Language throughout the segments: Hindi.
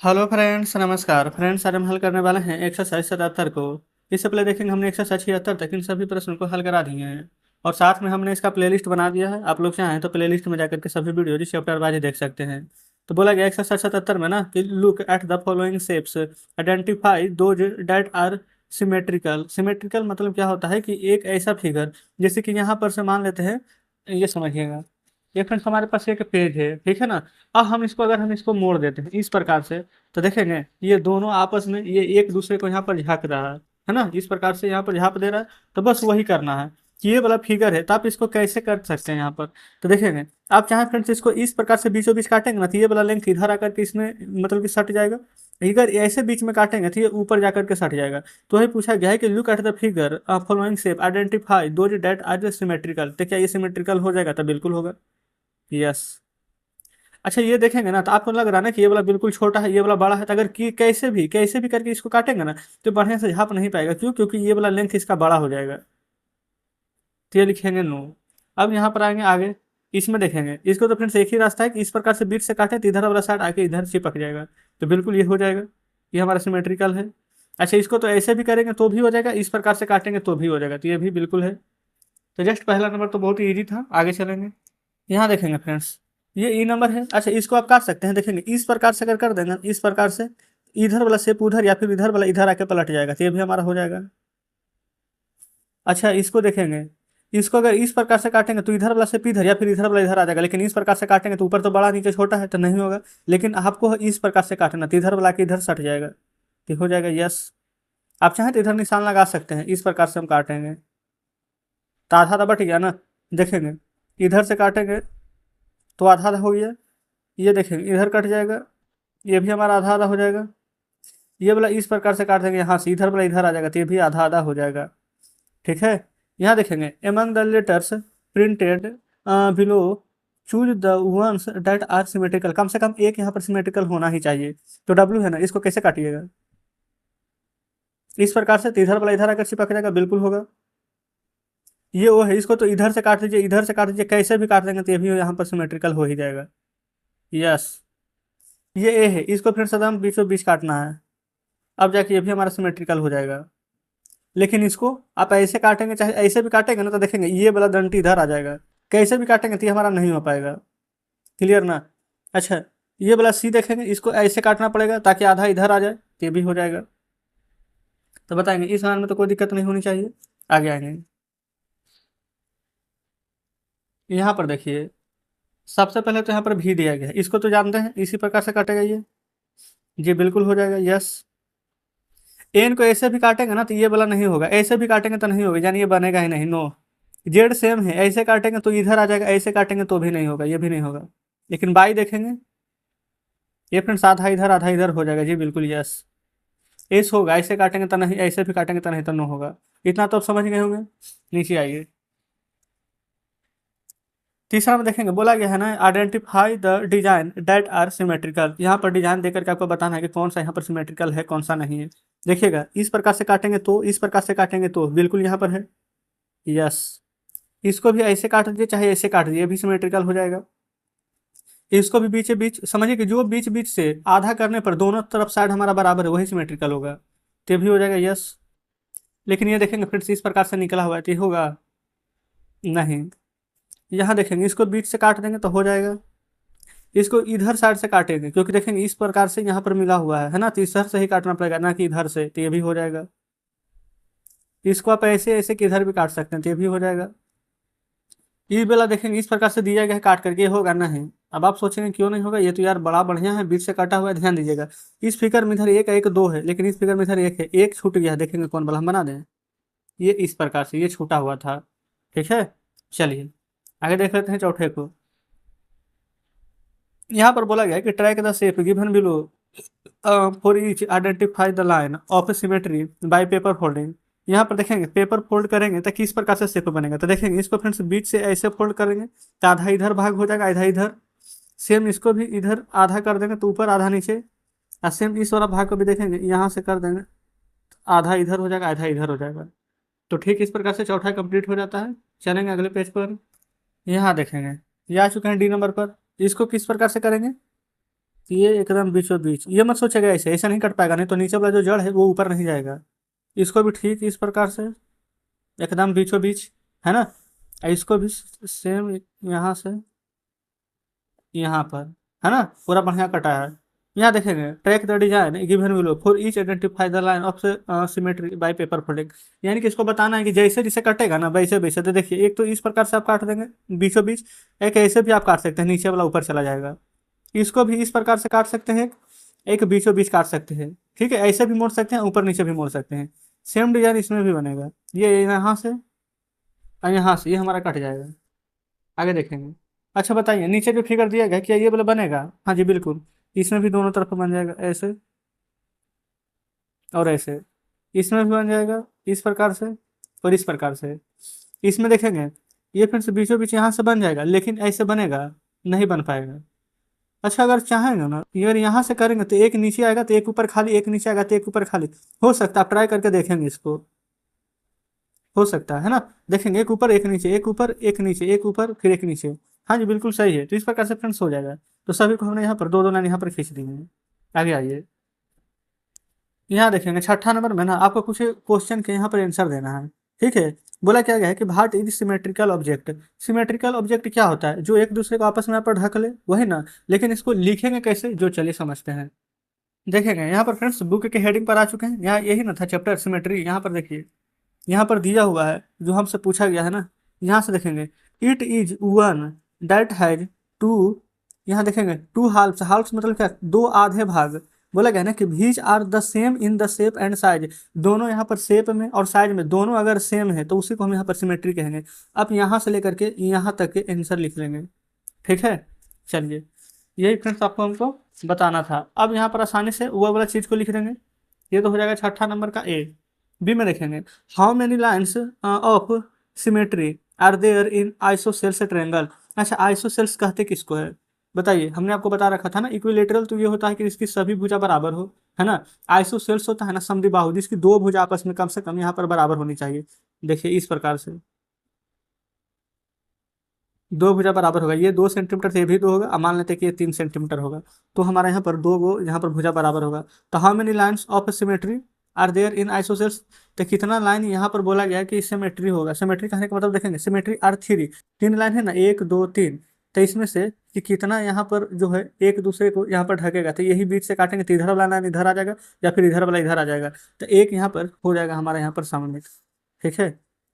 हेलो फ्रेंड्स, नमस्कार फ्रेंड्स। आज हम हल करने वाले हैं एक्सरसाइज 77 को। इससे पहले देखेंगे हमने एक्सरसाइज 76 तक इन सभी प्रश्नों को हल करा दिए हैं और साथ में हमने इसका प्लेलिस्ट बना दिया है। आप लोग चाहें तो प्लेलिस्ट में जाकर के सभी वीडियो जिस चैप्टर वाइज देख सकते हैं। तो बोला गया एक्सरसाइज 77 में ना कि look at the following shapes, identify those that are symmetrical. Symmetrical मतलब क्या होता है कि एक ऐसा फिगर, जैसे कि यहाँ पर से मान लेते हैं, ये समझिएगा। ये फ्रेंड्स हमारे पास एक पेज है, ठीक है ना। अब हम इसको, अगर हम इसको मोड़ देते हैं इस प्रकार से, तो देखेंगे ये दोनों आपस में ये एक दूसरे को यहाँ पर झाँक रहा है ना। इस प्रकार से यहाँ पर झाँप दे रहा है। तो बस वही करना है कि ये वाला फिगर है, तो आप इसको कैसे कर सकते हैं यहाँ पर। तो देखेंगे, आप चाहें फ्रेंड्स इसको इस प्रकार से बीचों बीच काटेंगे ना, तो ये वाला लेंथ इधर आकर के इसमें मतलब कि सट जाएगा। अगर ऐसे बीच में काटेंगे तो ये ऊपर जाकर के सट जाएगा। तो वही पूछा गया है कि look at the figure following shape, identify those that are symmetrical. तो क्या ये सिमेट्रिकल हो जाएगा? तो बिल्कुल होगा। यस। अच्छा, ये देखेंगे ना तो आपको लग रहा है ना कि ये वाला बिल्कुल छोटा है, ये वाला बड़ा है। तो अगर कि कैसे भी करके इसको काटेंगे ना, तो बढ़िया से झाप नहीं पाएगा। क्यों? क्योंकि ये वाला लेंथ इसका बड़ा हो जाएगा। तो ये लिखेंगे नो। अब यहाँ पर आएंगे आगे, इसमें देखेंगे इसको। तो फ्रेंड्स एक ही रास्ता है कि इस प्रकार से बीच से काटे तो इधर वाला साइड आके इधर चिपक जाएगा। तो बिल्कुल ये हो जाएगा, ये हमारा सिमेट्रिकल है। अच्छा, इसको तो ऐसे भी करेंगे तो भी हो जाएगा, इस प्रकार से काटेंगे तो भी हो जाएगा। तो ये भी बिल्कुल है। तो जस्ट पहला नंबर तो बहुत ही ईजी था। आगे चलेंगे, यहाँ देखेंगे फ्रेंड्स, ये ई नंबर है। अच्छा, इसको आप काट सकते हैं। देखेंगे इस प्रकार से अगर कर देंगे, इस प्रकार से इधर वाला शेप उधर या फिर इधर वाला इधर आके पलट जाएगा। तो ये भी हमारा हो जाएगा। अच्छा, इसको देखेंगे, इसको अगर इस प्रकार से काटेंगे तो इधर वाला शेप इधर या फिर इधर वाला इधर आ जाएगा। लेकिन इस प्रकार से काटेंगे तो ऊपर तो बड़ा नीचे छोटा है, तो नहीं होगा। लेकिन आपको इस प्रकार से काटना, तो इधर वाला के इधर सट जाएगा। तो हो जाएगा यस। आप चाहें तो इधर निशान लगा सकते हैं। इस प्रकार से हम काटेंगे तो आधा आधा बट गया ना। देखेंगे इधर से काटेंगे तो आधा आधा हो गया। ये देखेंगे इधर कट जाएगा, ये भी हमारा आधा आधा हो जाएगा। ये वाला इस प्रकार से काट देंगे, यहाँ से इधर वाला इधर आ जाएगा, तो ये भी आधा आधा हो जाएगा। ठीक है। यहाँ देखेंगे among the letters printed below choose the ones that are symmetrical. कम से कम एक यहाँ पर सिमेट्रिकल होना ही चाहिए। तो डब्ल्यू है ना, इसको कैसे काटिएगा? इस प्रकार से, तो इधर वाला इधर आकर चिपक जाएगा, बिल्कुल होगा। ये वो है, इसको तो इधर से काट दीजिए, इधर से काट दीजिए, कैसे भी काट देंगे तो ये भी यहाँ पर सिमेट्रिकल हो ही जाएगा। यस। ये ए है, इसको फिर से हम बीचों बीच काटना है। अब जाके ये भी हमारा सिमेट्रिकल हो जाएगा। लेकिन इसको आप ऐसे काटेंगे चाहे ऐसे भी काटेंगे ना, तो देखेंगे ये वाला दंटी इधर आ जाएगा। कैसे भी काटेंगे तो ये हमारा नहीं हो पाएगा। क्लियर ना। अच्छा, ये वाला सी देखेंगे, इसको ऐसे काटना पड़ेगा ताकि आधा इधर आ जाए, तो ये भी हो जाएगा। तो बताएंगे इस मान में तो कोई दिक्कत नहीं होनी चाहिए। आगे आएंगे, यहाँ पर देखिए, सबसे पहले तो यहाँ पर भी दिया गया है, इसको तो जानते हैं, इसी प्रकार से काटेगा ये। जी बिल्कुल हो जाएगा, यस। एन को ऐसे भी काटेंगे ना तो ये वाला नहीं होगा, ऐसे भी काटेंगे तो नहीं होगा, यानी ये बनेगा ही नहीं। नो। जेड सेम है, ऐसे काटेंगे तो इधर आ जाएगा, ऐसे काटेंगे तो भी नहीं होगा, ये भी नहीं होगा। लेकिन बाई देखेंगे, ये फ्रेंड्स आधा इधर हो जाएगा। जी बिल्कुल यस। एस होगा, ऐसे काटेंगे तो नहीं, ऐसे भी काटेंगे तो नहीं, तो नो होगा। इतना तो आप समझ गए होंगे। नीचे आइए, तीसरा में देखेंगे, बोला गया है ना identify the design that are symmetrical. यहाँ पर डिजाइन देकर के आपको बताना है कि कौन सा यहाँ पर सिमेट्रिकल है, कौन सा नहीं है। देखिएगा इस प्रकार से काटेंगे तो, इस प्रकार से काटेंगे तो बिल्कुल यहाँ पर है। यस। इसको भी ऐसे काट दीजिए चाहे ऐसे काट दीजिए, भी सिमेट्रिकल हो जाएगा। इसको भी बीच बीच समझिए कि जो बीच बीच से आधा करने पर दोनों तरफ साइड हमारा बराबर है, वही सिमेट्रिकल होगा। तो ये भी हो जाएगा यस। लेकिन ये देखेंगे फिर से इस प्रकार से निकला हुआ है, तो ये होगा नहीं। यहाँ देखेंगे इसको बीच से काट देंगे तो हो जाएगा। इसको इधर साइड से काटेंगे क्योंकि देखेंगे इस प्रकार से यहाँ पर मिला हुआ है ना, तो इधर से ही काटना पड़ेगा ना कि इधर से, तो ये भी हो जाएगा। इसको आप ऐसे ऐसे किधर भी काट सकते हैं, तो ये भी हो जाएगा। ये वाला देखेंगे इस प्रकार से दिया गया है, काट करके होगा नहीं। अब आप सोचेंगे क्यों नहीं होगा, ये तो यार बड़ा बढ़िया है, बीच से काटा हुआ है। ध्यान दीजिएगा, इस फिगर में इधर एक एक दो है, लेकिन इस फिगर में इधर एक है, एक छूट गया है। देखेंगे कौन वाला हम बना दें। ये इस प्रकार से ये छूटा हुआ था। ठीक है, चलिए आगे देख लेते हैं चौथे को। यहाँ पर बोला गया है कि trace the shape given below for each identify the line of symmetry by paper folding. यहाँ पर देखेंगे पेपर फोल्ड करेंगे तो किस प्रकार से शेप बनेगा। तो देखेंगे इसको फ्रेंड्स बीच से ऐसे फोल्ड करेंगे तो आधा इधर भाग हो जाएगा, आधा इधर। सेम इसको भी इधर आधा कर देंगे तो ऊपर आधा नीचे। और सेम इस वाला भाग को भी देखेंगे, यहाँ से कर देंगे आधा इधर हो जाएगा, आधा इधर हो जाएगा। तो ठीक इस प्रकार से चौथा कंप्लीट हो जाता है। चलेंगे अगले पेज पर। यहाँ देखेंगे, ये आ चुके हैं डी नंबर पर। इसको किस प्रकार से करेंगे, तो ये एकदम बीचों बीच, ये मत सोचेगा ऐसे, ऐसा नहीं कट पाएगा, नहीं तो नीचे वाला जो जड़ है वो ऊपर नहीं जाएगा। इसको भी ठीक इस प्रकार से एकदम बीचों बीच, है ना। इसको भी सेम यहाँ से यहाँ पर, है ना, पूरा बढ़िया कटा है। यहाँ देखेंगे trace the design given below for each identify the line of symmetry by paper folding. यानी कि इसको बताना है कि जैसे जैसे कटेगा ना वैसे वैसे, तो देखिए एक तो इस प्रकार से आप काट देंगे बीचों बीच, एक ऐसे भी आप काट सकते हैं, नीचे वाला ऊपर चला जाएगा। इसको भी इस प्रकार से काट सकते हैं, एक बीचों बीच काट सकते हैं, ठीक है, ऐसे भी मोड़ सकते हैं, ऊपर नीचे भी मोड़ सकते हैं। सेम डिजाइन इसमें भी बनेगा, ये यहाँ से और यहाँ से ये हमारा कट जाएगा। आगे देखेंगे। अच्छा बताइए, नीचे जो फिगर दिया गया क्या ये वाला बनेगा? हाँ जी बिल्कुल, इसमें भी दोनों तरफ बन जाएगा, ऐसे और ऐसे। इसमें भी बन जाएगा इस प्रकार से और इस प्रकार से। इसमें देखेंगे ये फिर से बीचों बीच यहाँ से बन जाएगा, लेकिन ऐसे बनेगा नहीं, बन पाएगा। अच्छा अगर चाहेंगे ना, अगर यहाँ से करेंगे तो एक नीचे आएगा तो एक ऊपर खाली, एक नीचे आएगा तो एक ऊपर खाली। हो सकता है, आप ट्राई करके देखेंगे इसको, हो सकता है ना। देखेंगे एक ऊपर एक नीचे, एक ऊपर एक नीचे, एक ऊपर फिर एक नीचे। हाँ जी बिल्कुल सही है, तो इस प्रकार से फ्रेंड्स हो जाएगा। तो सभी को हमने यहाँ पर दो दो लाइन यहाँ पर खींच दी है। आगे आइए, यहाँ देखेंगे छठा नंबर में ना आपको कुछ क्वेश्चन के यहाँ पर आंसर देना है, ठीक है। बोला क्या गया है कि what is symmetrical object. Symmetrical object क्या होता है? जो एक दूसरे को आपस में यहाँ पर ढक ले, वही ना। लेकिन इसको लिखेंगे कैसे, जो चलिए समझते हैं। देखेंगे यहाँ पर फ्रेंड्स बुक के हेडिंग पर आ चुके हैं, यहाँ यही ना था चैप्टर सिमेट्री। यहाँ पर देखिए, यहाँ पर दिया हुआ है जो हमसे पूछा गया है ना। यहाँ से देखेंगे it is one that has two, यहाँ देखेंगे टू हाल्फ्स। हाल्फ्स मतलब क्या? दो आधे भाग। बोला गया ना कि भीज are the same in the shape and size. दोनों यहाँ पर शेप में और साइज में दोनों अगर सेम है तो उसी को हम यहाँ पर सिमेट्री कहेंगे। अब यहाँ से लेकर के यहाँ तक के आंसर लिख लेंगे, ठीक है। चलिए, यही फ्रेंड्स आपको हमको बताना था। अब यहाँ पर आसानी से वो वाला चीज़ को लिख देंगे। ये तो हो जाएगा छठा नंबर का ए। बी में देखेंगे how many lines of symmetry are there in isosceles triangle. अच्छा आइसोसेल्स कहते किसको है बताइए? हमने आपको बता रखा था ना, इक्विलेटरल तो ये होता है कि इसकी सभी भुजा बराबर हो, है ना। आइसोसेल्स होता है ना समद्विबाहु, जिसकी दो भुजा आपस में कम से कम यहाँ पर बराबर होनी चाहिए। देखिए इस प्रकार से दो भुजा बराबर होगा, ये 2 सेंटीमीटर से ये भी दो होगा, अब मान लेते हैं कि ये 3 सेंटीमीटर होगा, तो हमारे यहाँ पर दो गो यहाँ पर भुजा बराबर होगा। तो how many lines of symmetry are there in isosceles. तो कितना लाइन यहाँ पर बोला गया है कि सिमेट्री होगा। सिमेट्री कहने का मतलब देखेंगे सिमेट्री आर थ्री, तीन लाइन है ना, एक दो तीन। तो इसमें से कि कितना यहाँ पर जो है एक दूसरे को यहाँ पर ढकेगा, तो यही बीच से काटेंगे तो इधर वाला लाइन इधर आ जाएगा, या फिर इधर वाला इधर आ जाएगा। तो एक यहाँ पर हो जाएगा हमारा यहाँ पर सामने, ठीक है।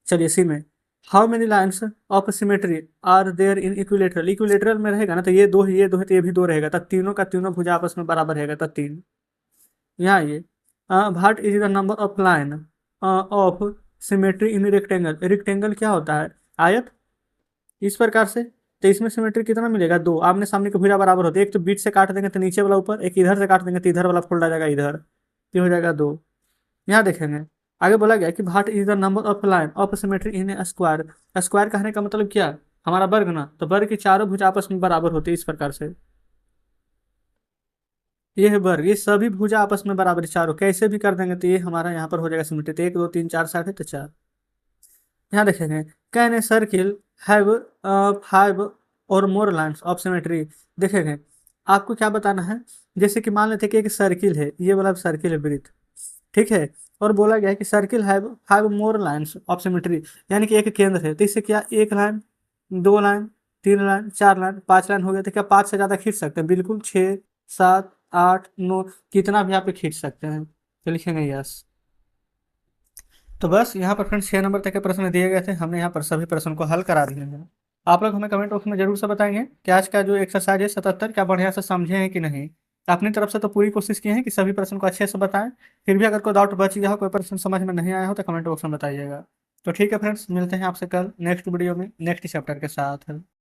चलिए सी में how many lines of symmetry are there in equilateral. Equilateral में रहेगा ना तो ये दो है, ये दो है, तो ये भी दो रहेगा, तब तीनों का तीनों भुजा आपस में बराबर रहेगा, तब तीन। यहाँ ये what is the number of line of symmetry in rectangle. Rectangle क्या होता है? आयत। इस प्रकार से तो इसमें सिमेट्री कितना मिलेगा? दो। आमने सामने के भुजा बराबर होते हैं, एक तो बीच से काट देंगे तो नीचे वाला ऊपर, एक इधर से काट देंगे तो इधर वाला फोल्ड आ जाएगा इधर, ये हो जाएगा दो। यहाँ देखेंगे आगे बोला गया कि what is the number of line of symmetry in a square. Square कहने का मतलब क्या? हमारा वर्ग ना, तो वर्ग की चारों भुजा आपस में बराबर होती है इस प्रकार से। ये है वर्ग, ये सभी भुजा आपस में बराबर है चारों, कैसे भी कर देंगे तो ये हमारा यहाँ पर हो जाएगा सिमेट्री। तो एक दो तीन चार साठ है तो चार। यहाँ देखेंगे कैन ए सर्किल हैव 5 और मोर लाइन्स ऑफ सिमेट्री। देखेंगे आपको क्या बताना है, जैसे कि मान लेते हैं कि एक सर्किल है, ये वाला सर्किल है वृत्त, ठीक है। और बोला गया है कि circle have 5 more lines of symmetry, यानी कि एक केंद्र है, तो इससे क्या एक लाइन, दो लाइन, तीन लाइन, चार लाइन, पांच लाइन हो गया, तो क्या पांच से ज्यादा खींच सकते हैं? बिल्कुल, छः सात आठ नौ, कितना भी आप खींच सकते हैं। तो लिखेंगे यस। तो बस यहाँ पर फ्रेंड्स 6 नंबर तक के प्रश्न दिए गए थे, हमने यहाँ पर सभी प्रश्न को हल करा दिए हैं। आप लोग हमें कमेंट बॉक्स में जरूर से बताएंगे कि आज का जो एक्सरसाइज है 77 क्या बढ़िया से समझे हैं कि नहीं। अपनी तरफ से तो पूरी कोशिश की है कि सभी प्रश्न को अच्छे से बताएं। फिर भी अगर कोई डाउट बच गया हो, कोई प्रश्न समझ में नहीं आया हो, तो कमेंट बॉक्स में बताइएगा। तो ठीक है फ्रेंड्स, मिलते हैं आपसे कल नेक्स्ट वीडियो में नेक्स्ट चैप्टर के साथ।